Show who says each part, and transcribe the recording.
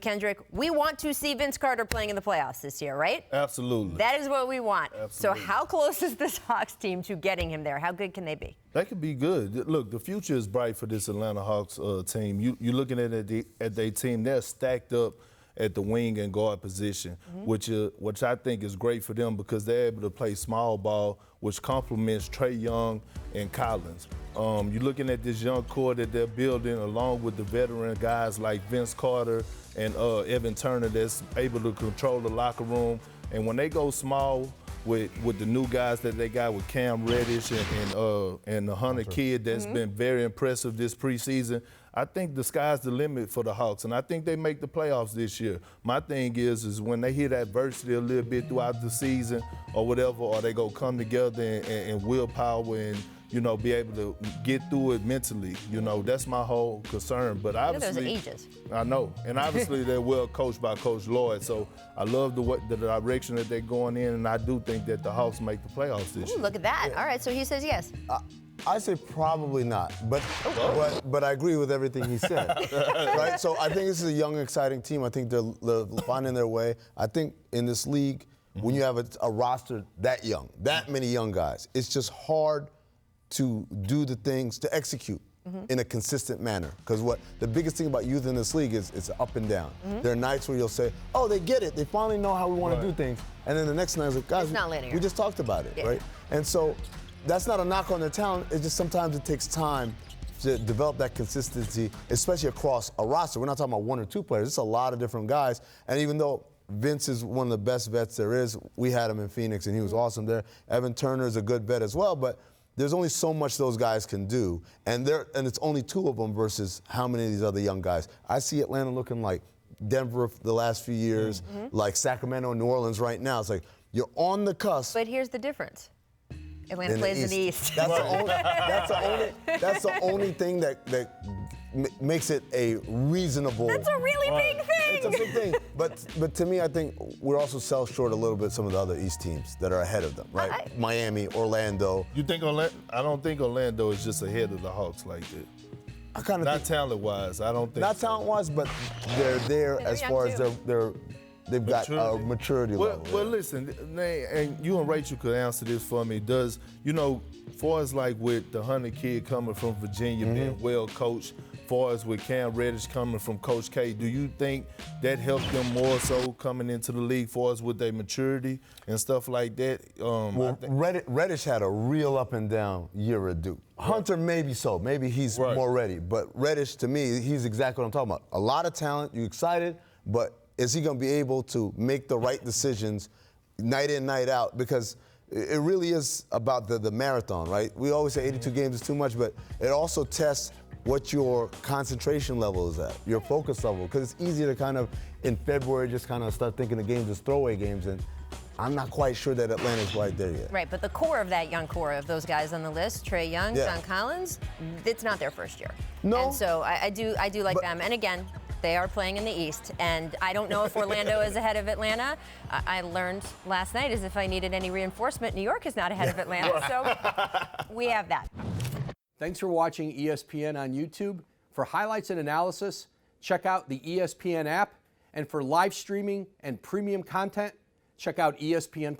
Speaker 1: Kendrick, we want to see Vince Carter playing in the playoffs this year, right?
Speaker 2: Absolutely.
Speaker 1: That is what we want.
Speaker 2: Absolutely.
Speaker 1: So how close is this Hawks team to getting him there? How good can they be?
Speaker 2: They could be good. Look, the future is bright for this Atlanta Hawks team. You're looking at their team. They're stacked up at the wing and guard position, which I think is great for them because they're able to play small ball, which complements Trae Young and Collins. You're looking at this young core that they're building along with the veteran guys like Vince Carter and Evan Turner that's able to control the locker room. And when they go small with the new guys that they got with Cam Reddish and the Hunter kid that's been very impressive this preseason, I think the sky's the limit for the Hawks, and I think they make the playoffs this year. My thing is when they hit adversity a little bit throughout the season or whatever, or they go come together and willpower and, you know, be able to get through it mentally. You know, that's my whole concern. But obviously,
Speaker 1: those ages.
Speaker 2: I know, and obviously they're well coached by Coach Lloyd. So I love the direction that they're going in, and I do think that the Hawks make the playoffs this year.
Speaker 1: Look at that! All right, so he says yes.
Speaker 3: I say probably not, but I agree with everything he said. Right? So I think this is a young, exciting team. I think they're finding their way. I think in this league, when you have a roster that young, that many young guys, it's just hard to do the things, to execute in a consistent manner. Because the biggest thing about youth in this league is it's up and down. There are nights where you'll say, oh, they get it. They finally know how we want to do things. And then the next night, it's like, guys, we just talked about it, right? And so that's not a knock on their talent. It's just sometimes it takes time to develop that consistency, especially across a roster. We're not talking about one or two players. It's a lot of different guys. And even though Vince is one of the best vets there is, we had him in Phoenix, and he was awesome there. Evan Turner is a good vet as well, but there's only so much those guys can do, and it's only two of them versus how many of these other young guys. I see Atlanta looking like Denver the last few years, like Sacramento and New Orleans right now. It's like you're on the cusp.
Speaker 1: But here's the difference. Atlanta plays in the East.
Speaker 3: That's the only thing that makes it a reasonable.
Speaker 1: That's a really big thing.
Speaker 3: It's a big thing. But to me, I think we're also sell short a little bit some of the other East teams that are ahead of them, right? Miami, Orlando.
Speaker 2: You think I don't think Orlando is just ahead of the Hawks like that.
Speaker 3: I kind of
Speaker 2: not talent-wise. I don't think.
Speaker 3: Not talent-wise, but they're there as far as they've got a maturity level.
Speaker 2: Well, listen, and you and Rachel could answer this for me. Does, you know, far as like with the Hunter kid coming from Virginia, being well coached, far as with Cam Reddish coming from Coach K, do you think that helped them more so coming into the league, far as with their maturity and stuff like that?
Speaker 3: Reddish had a real up and down year at Duke. Hunter, maybe so. Maybe he's more ready. But Reddish, to me, he's exactly what I'm talking about. A lot of talent. You excited, but is he going to be able to make the right decisions night in, night out? Because it really is about the marathon, right? We always say 82 games is too much, but it also tests what your concentration level is at, your focus level. Because it's easy to kind of, in February, just kind of start thinking of games as throwaway games. And I'm not quite sure that Atlanta's right there yet.
Speaker 1: Right, but the core of that young core of those guys on the list, Trae Young, John Collins, it's not their first year.
Speaker 3: No.
Speaker 1: And so I do like them. And again, they are playing in the East, and I don't know if Orlando is ahead of Atlanta. I learned last night as if I needed any reinforcement, New York is not ahead of Atlanta, so we have that.
Speaker 4: Thanks for watching ESPN on YouTube. For highlights and analysis, check out the ESPN app, and for live streaming and premium content, check out ESPN+.